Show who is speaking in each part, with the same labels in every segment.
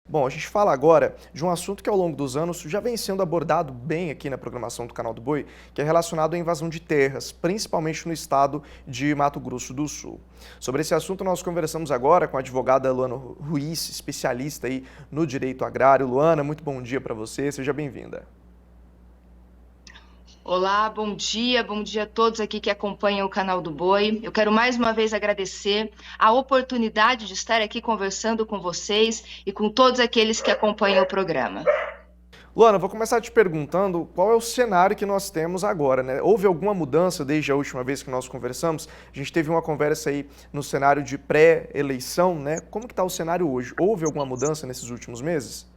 Speaker 1: Bom, a gente fala agora de um assunto que ao longo dos anos já vem sendo abordado bem aqui na programação do Canal do Boi, que é relacionado à invasão de terras, principalmente no estado de Mato Grosso do Sul. Sobre esse assunto nós conversamos agora com a advogada Luana Ruiz, especialista aí no direito agrário. Luana, muito bom dia para você, seja bem-vinda.
Speaker 2: Olá, bom dia a todos aqui que acompanham o Canal do Boi. Eu quero mais uma vez agradecer a oportunidade de estar aqui conversando com vocês e com todos aqueles que acompanham o programa.
Speaker 1: Luana, vou começar te perguntando qual é o cenário que nós temos agora, né? Houve alguma mudança desde a última vez que nós conversamos? A gente teve uma conversa aí no cenário de pré-eleição, né? Como que está o cenário hoje? Houve alguma mudança nesses últimos meses?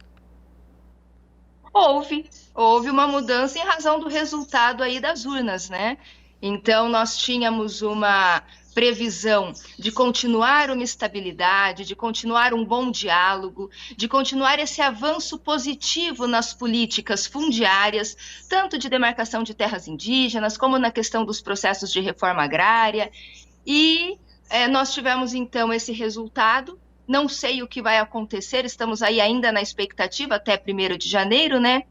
Speaker 2: Houve uma mudança em razão do resultado aí das urnas, né? Então, nós tínhamos uma previsão de continuar uma estabilidade, de continuar um bom diálogo, de continuar esse avanço positivo nas políticas fundiárias, tanto de demarcação de terras indígenas, como na questão dos processos de reforma agrária. E nós tivemos, então, esse resultado. Não sei o que vai acontecer, estamos aí ainda na expectativa até 1º de janeiro, né?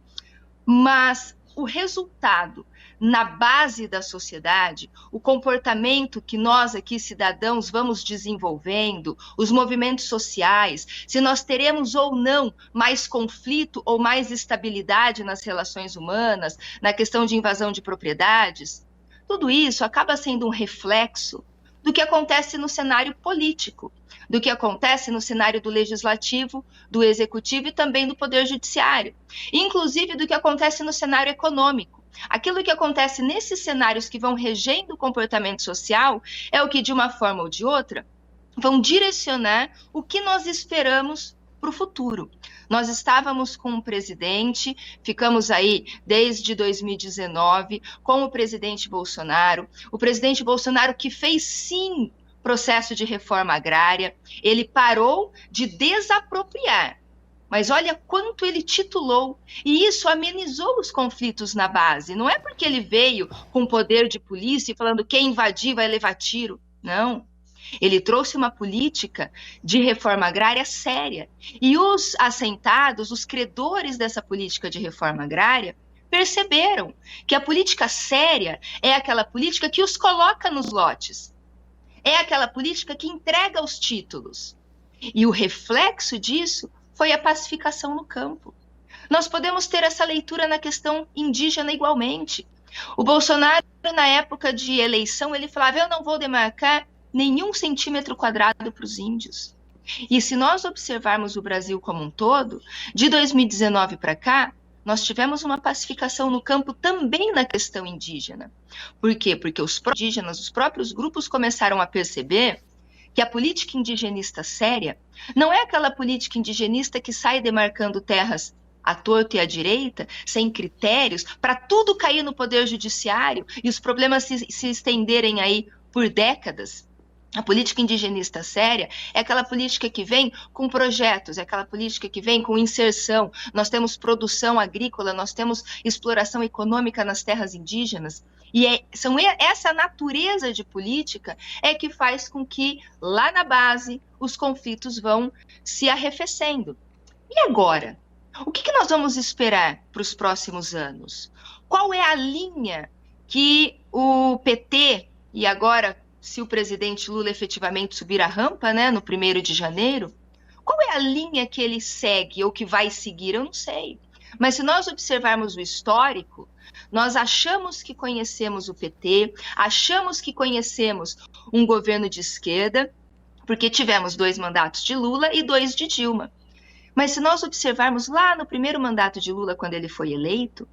Speaker 2: Mas o resultado na base da sociedade, o comportamento que nós aqui, cidadãos, vamos desenvolvendo, os movimentos sociais, se nós teremos ou não mais conflito ou mais estabilidade nas relações humanas, na questão de invasão de propriedades, tudo isso acaba sendo um reflexo do que acontece no cenário político, do que acontece no cenário do legislativo, do executivo e também do poder judiciário, inclusive do que acontece no cenário econômico. Aquilo que acontece nesses cenários que vão regendo o comportamento social é o que, de uma forma ou de outra, vão direcionar o que nós esperamos para o futuro. Nós estávamos com um presidente, ficamos aí desde 2019 com o presidente Bolsonaro que fez sim processo de reforma agrária, ele parou de desapropriar, mas olha quanto ele titulou, e isso amenizou os conflitos na base. Não é porque ele veio com poder de polícia e falando quem invadir vai levar tiro, não. Ele trouxe uma política de reforma agrária séria. E os assentados, os credores dessa política de reforma agrária, perceberam que a política séria é aquela política que os coloca nos lotes. É aquela política que entrega os títulos. E o reflexo disso foi a pacificação no campo. Nós podemos ter essa leitura na questão indígena igualmente. O Bolsonaro, na época de eleição, ele falava, eu não vou demarcar nenhum centímetro quadrado para os índios. E se nós observarmos o Brasil como um todo, de 2019 para cá, nós tivemos uma pacificação no campo também na questão indígena. Por quê? Porque os indígenas, os próprios grupos começaram a perceber que a política indigenista séria não é aquela política indigenista que sai demarcando terras à torto e à direita, sem critérios, para tudo cair no poder judiciário e os problemas se estenderem aí por décadas. A política indigenista séria é aquela política que vem com projetos, é aquela política que vem com inserção. Nós temos produção agrícola, nós temos exploração econômica nas terras indígenas. E essa natureza de política é que faz com que, lá na base, os conflitos vão se arrefecendo. E agora? O que nós vamos esperar para os próximos anos? Qual é a linha que o PT, e agora, se o presidente Lula efetivamente subir a rampa, né, no 1º de janeiro, qual é a linha que ele segue ou que vai seguir? Eu não sei. Mas se nós observarmos o histórico, nós achamos que conhecemos o PT, achamos que conhecemos um governo de esquerda, porque tivemos 2 mandatos de Lula e 2 de Dilma. Mas se nós observarmos lá no 1º mandato de Lula, quando ele foi eleito,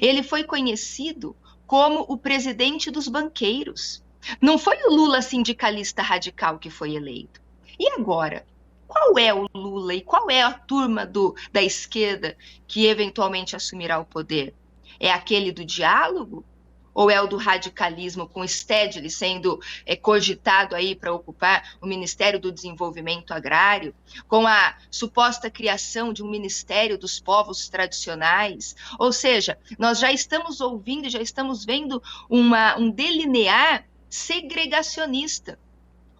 Speaker 2: ele foi conhecido como o presidente dos banqueiros. Não foi o Lula sindicalista radical que foi eleito. E agora? Qual é o Lula e qual é a turma da esquerda que eventualmente assumirá o poder? É aquele do diálogo? Ou é o do radicalismo, com Stedley sendo cogitado aí para ocupar o Ministério do Desenvolvimento Agrário, com a suposta criação de um Ministério dos Povos Tradicionais? Ou seja, nós já estamos ouvindo, já estamos vendo um delinear segregacionista.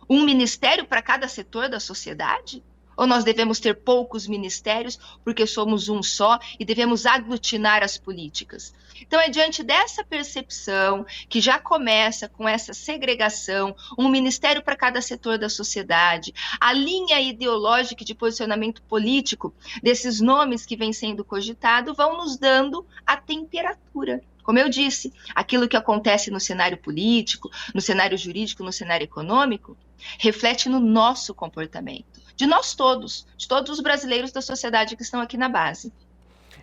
Speaker 2: Um ministério para cada setor da sociedade? Ou nós devemos ter poucos ministérios porque somos um só e devemos aglutinar as políticas? Então, é diante dessa percepção que já começa com essa segregação, um ministério para cada setor da sociedade, a linha ideológica de posicionamento político desses nomes que vêm sendo cogitados vão nos dando a temperatura. Como eu disse, aquilo que acontece no cenário político, no cenário jurídico, no cenário econômico, reflete no nosso comportamento, de nós todos, de todos os brasileiros da sociedade que estão aqui na base.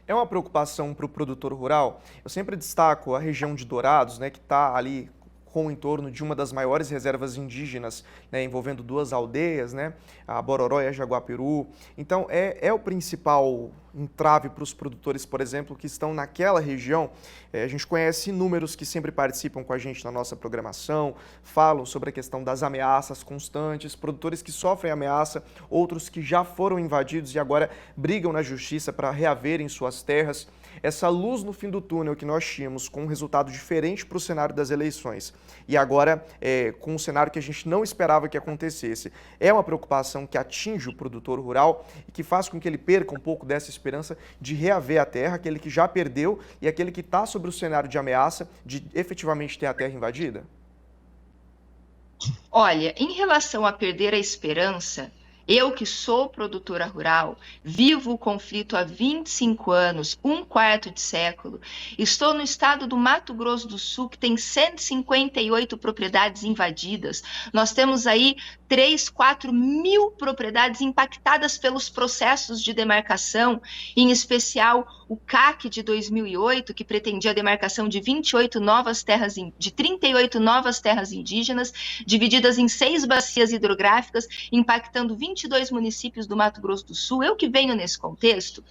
Speaker 1: É uma preocupação para o produtor rural. Eu sempre destaco a região de Dourados, né, que está ali com em torno de uma das maiores reservas indígenas, né, envolvendo duas aldeias, né, a Bororó e a Jaguapiru. Então, é o principal entrave para os produtores, por exemplo, que estão naquela região. A gente conhece números que sempre participam com a gente na nossa programação, falam sobre a questão das ameaças constantes, produtores que sofrem ameaça, outros que já foram invadidos e agora brigam na justiça para reaverem suas terras. Essa luz no fim do túnel que nós tínhamos com um resultado diferente para o cenário das eleições e agora com um cenário que a gente não esperava que acontecesse, é uma preocupação que atinge o produtor rural e que faz com que ele perca um pouco dessa esperança de reaver a terra, aquele que já perdeu e aquele que está sobre o cenário de ameaça de efetivamente ter a terra invadida?
Speaker 2: Olha, em relação a perder a esperança, eu que sou produtora rural, vivo o conflito há 25 anos, um quarto de século, estou no estado do Mato Grosso do Sul, que tem 158 propriedades invadidas. Nós temos aí 3, 4 mil propriedades impactadas pelos processos de demarcação, em especial o CAC de 2008, que pretendia a demarcação de 38 novas terras, de 38 novas terras indígenas, divididas em 6 bacias hidrográficas, impactando 22 municípios do Mato Grosso do Sul. Eu que venho nesse contexto,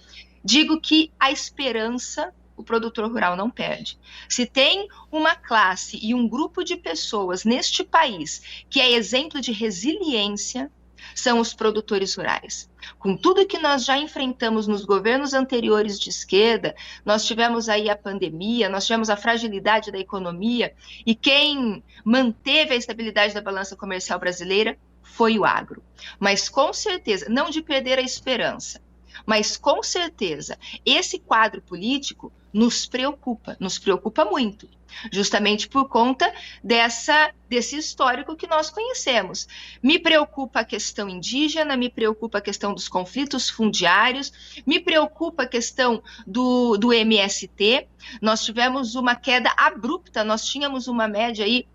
Speaker 2: digo que a esperança o produtor rural não perde. Se tem uma classe e um grupo de pessoas neste país que é exemplo de resiliência, são os produtores rurais. Com tudo que nós já enfrentamos nos governos anteriores de esquerda, nós tivemos aí a pandemia, nós tivemos a fragilidade da economia, e quem manteve a estabilidade da balança comercial brasileira foi o agro. Mas com certeza, não de perder a esperança, mas com certeza esse quadro político nos preocupa muito, justamente por conta desse histórico que nós conhecemos. Me preocupa a questão indígena, me preocupa a questão dos conflitos fundiários, me preocupa a questão do MST. Nós tivemos uma queda abrupta, nós tínhamos uma média aí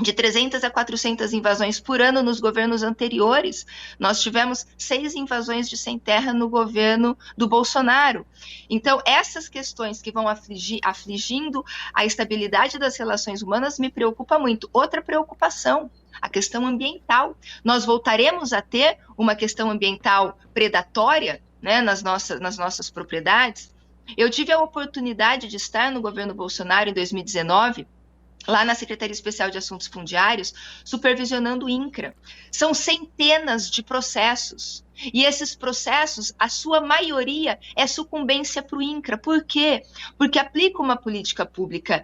Speaker 2: de 300 a 400 invasões por ano nos governos anteriores. Nós tivemos 6 invasões de sem terra no governo do Bolsonaro. Então, essas questões que vão afligindo a estabilidade das relações humanas me preocupa muito. Outra preocupação, a questão ambiental. Nós voltaremos a ter uma questão ambiental predatória, né, nas nossas propriedades. Eu tive a oportunidade de estar no governo Bolsonaro em 2019, lá na Secretaria Especial de Assuntos Fundiários, supervisionando o INCRA. São centenas de processos. E esses processos, a sua maioria é sucumbência para o INCRA. Por quê? Porque aplica uma política pública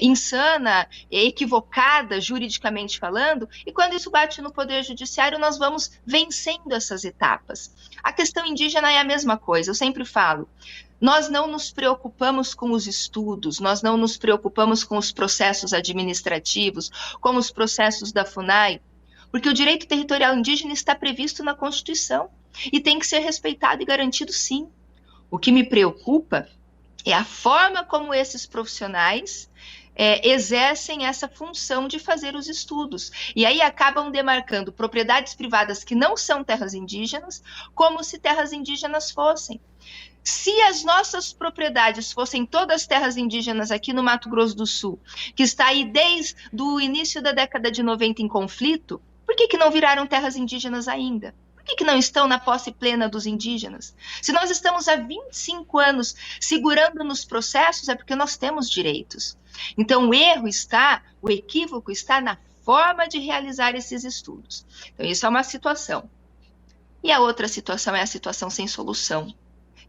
Speaker 2: insana, equivocada, juridicamente falando, e quando isso bate no Poder Judiciário, nós vamos vencendo essas etapas. A questão indígena é a mesma coisa, eu sempre falo. Nós não nos preocupamos com os estudos, nós não nos preocupamos com os processos administrativos, com os processos da FUNAI, porque o direito territorial indígena está previsto na Constituição e tem que ser respeitado e garantido, sim. O que me preocupa é a forma como esses profissionais exercem essa função de fazer os estudos. E aí acabam demarcando propriedades privadas que não são terras indígenas, como se terras indígenas fossem. Se as nossas propriedades fossem todas terras indígenas aqui no Mato Grosso do Sul, que está aí desde o início da década de 90 em conflito, por que não viraram terras indígenas ainda? Por que não estão na posse plena dos indígenas? Se nós estamos há 25 anos segurando nos processos, é porque nós temos direitos. Então o equívoco está na forma de realizar esses estudos. Então isso é uma situação. E a outra situação é a situação sem solução,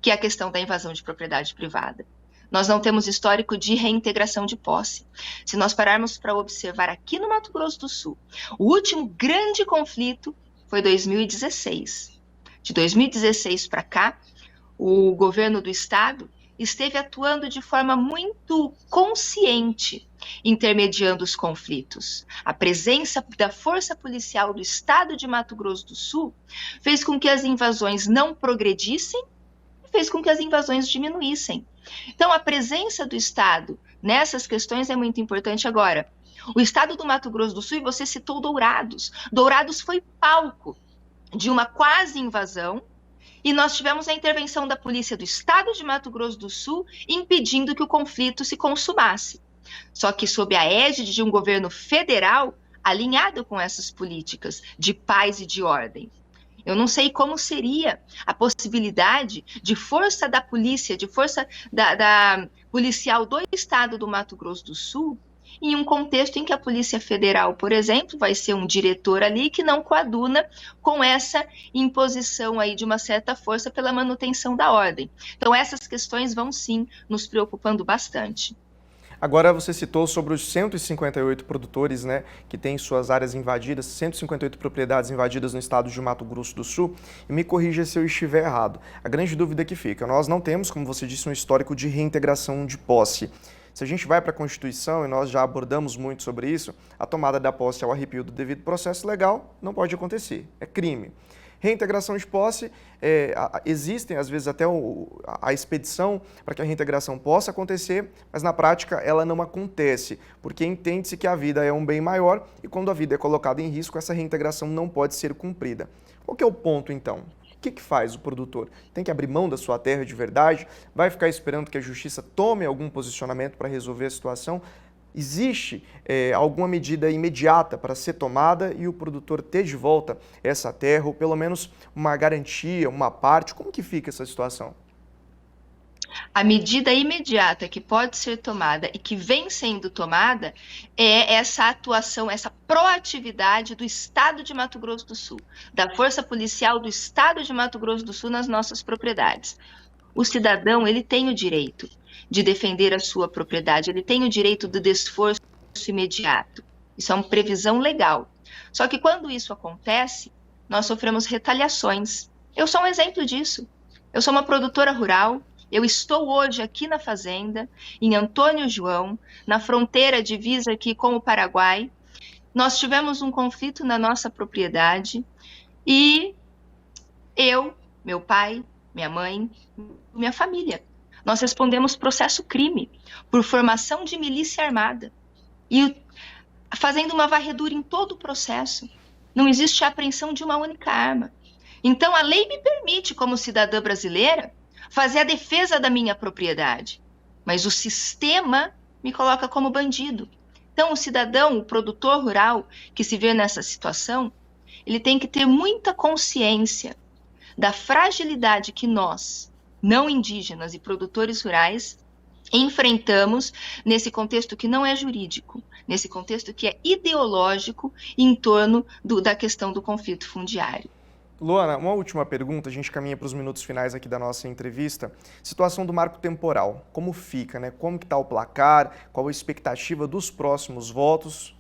Speaker 2: que é a questão da invasão de propriedade privada. Nós não temos histórico de reintegração de posse. Se nós pararmos para observar aqui no Mato Grosso do Sul, o último grande conflito foi 2016. De 2016 para cá, o governo do estado esteve atuando de forma muito consciente, intermediando os conflitos. A presença da Força Policial do estado de Mato Grosso do Sul fez com que as invasões não progredissem e fez com que as invasões diminuíssem. Então, a presença do estado nessas questões é muito importante agora. O estado do Mato Grosso do Sul, e você citou Dourados. Dourados foi palco de uma quase invasão, e nós tivemos a intervenção da polícia do estado de Mato Grosso do Sul, impedindo que o conflito se consumasse. Só que sob a égide de um governo federal alinhado com essas políticas de paz e de ordem. Eu não sei como seria a possibilidade de força da polícia, de força da policial do estado do Mato Grosso do Sul, em um contexto em que a Polícia Federal, por exemplo, vai ser um diretor ali que não coaduna com essa imposição aí de uma certa força pela manutenção da ordem. Então, essas questões vão sim nos preocupando bastante.
Speaker 1: Agora você citou sobre os 158 produtores, né, que têm suas áreas invadidas, 158 propriedades invadidas no estado de Mato Grosso do Sul, e me corrija se eu estiver errado. A grande dúvida que fica, nós não temos, como você disse, um histórico de reintegração de posse. Se a gente vai para a Constituição, e nós já abordamos muito sobre isso, a tomada da posse ao arrepio do devido processo legal não pode acontecer, é crime. Reintegração de posse, existem às vezes até a expedição para que a reintegração possa acontecer, mas na prática ela não acontece, porque entende-se que a vida é um bem maior e quando a vida é colocada em risco, essa reintegração não pode ser cumprida. Qual que é o ponto então? O que faz o produtor? Tem que abrir mão da sua terra de verdade? Vai ficar esperando que a justiça tome algum posicionamento para resolver a situação? Existe alguma medida imediata para ser tomada e o produtor ter de volta essa terra, ou pelo menos uma garantia, uma parte? Como que fica essa situação?
Speaker 2: A medida imediata que pode ser tomada e que vem sendo tomada é essa atuação, essa proatividade do Estado de Mato Grosso do Sul, da Força Policial do Estado de Mato Grosso do Sul nas nossas propriedades. O cidadão, ele tem o direito de defender a sua propriedade, ele tem o direito do desforço imediato. Isso é uma previsão legal. Só que quando isso acontece, nós sofremos retaliações. Eu sou um exemplo disso. Eu sou uma produtora rural, eu estou hoje aqui na fazenda, em Antônio João, na fronteira divisa aqui com o Paraguai. Nós tivemos um conflito na nossa propriedade e eu, meu pai, minha mãe, minha família, nós respondemos processo crime por formação de milícia armada e fazendo uma varredura em todo o processo. Não existe a apreensão de uma única arma. Então, a lei me permite, como cidadã brasileira, fazer a defesa da minha propriedade, mas o sistema me coloca como bandido. Então, o cidadão, o produtor rural que se vê nessa situação, ele tem que ter muita consciência da fragilidade que nós, não indígenas e produtores rurais, enfrentamos nesse contexto que não é jurídico, nesse contexto que é ideológico em torno da questão do conflito fundiário.
Speaker 1: Luana, uma última pergunta, a gente caminha para os minutos finais aqui da nossa entrevista. Situação do marco temporal, como fica, né? Como que está o placar, qual a expectativa dos próximos votos?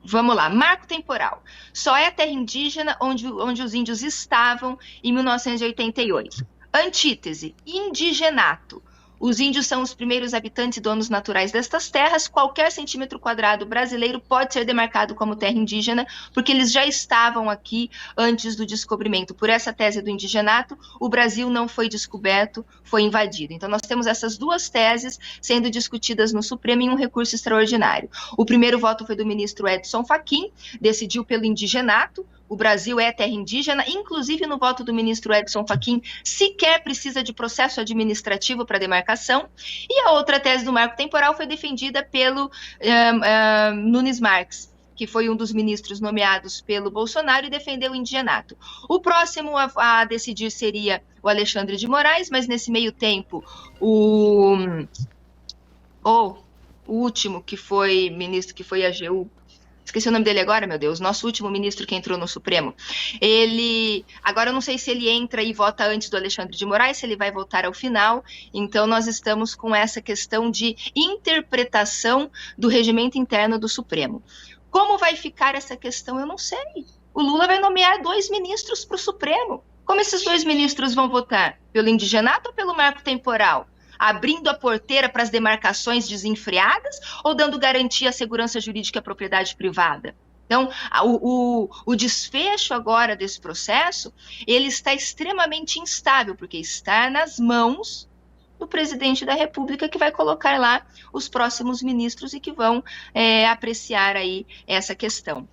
Speaker 2: Vamos lá, marco temporal. Só é terra indígena onde os índios estavam em 1988. Antítese, indigenato. Os índios são os primeiros habitantes e donos naturais destas terras. Qualquer centímetro quadrado brasileiro pode ser demarcado como terra indígena, porque eles já estavam aqui antes do descobrimento. Por essa tese do indigenato, o Brasil não foi descoberto, foi invadido. Então, nós temos essas duas teses sendo discutidas no Supremo em um recurso extraordinário. O primeiro voto foi do ministro Edson Fachin, decidiu pelo indigenato. O Brasil é terra indígena, inclusive no voto do ministro Edson Fachin, sequer precisa de processo administrativo para demarcação. E a outra tese do marco temporal foi defendida pelo Nunes Marques, que foi um dos ministros nomeados pelo Bolsonaro e defendeu o indigenato. O próximo a decidir seria o Alexandre de Moraes, mas nesse meio tempo o último que foi ministro, que foi AGU, esqueci o nome dele agora, meu Deus, nosso último ministro que entrou no Supremo. Agora eu não sei se ele entra e vota antes do Alexandre de Moraes, se ele vai votar ao final. Então nós estamos com essa questão de interpretação do regimento interno do Supremo. Como vai ficar essa questão? Eu não sei. O Lula vai nomear 2 ministros para o Supremo. Como esses 2 ministros vão votar? Pelo indigenato ou pelo marco temporal? Abrindo a porteira para as demarcações desenfreadas ou dando garantia à segurança jurídica e à propriedade privada? Então, o desfecho agora desse processo, ele está extremamente instável, porque está nas mãos do presidente da República, que vai colocar lá os próximos ministros e que vão apreciar aí essa questão.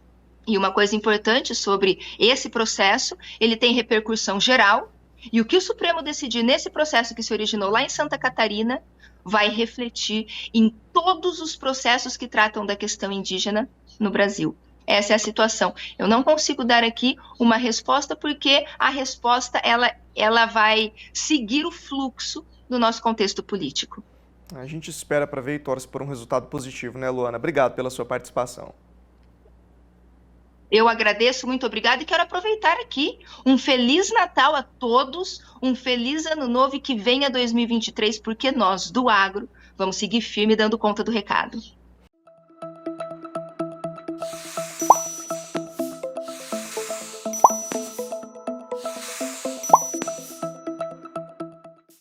Speaker 2: E uma coisa importante sobre esse processo, ele tem repercussão geral, e o que o Supremo decidir nesse processo que se originou lá em Santa Catarina vai refletir em todos os processos que tratam da questão indígena no Brasil. Essa é a situação. Eu não consigo dar aqui uma resposta, porque a resposta ela vai seguir o fluxo do nosso contexto político.
Speaker 1: A gente espera para ver e torce por um resultado positivo, né, Luana? Obrigado pela sua participação.
Speaker 2: Eu agradeço, muito obrigada, e quero aproveitar aqui um Feliz Natal a todos, um Feliz Ano Novo e que venha 2023, porque nós, do agro, vamos seguir firme dando conta do recado.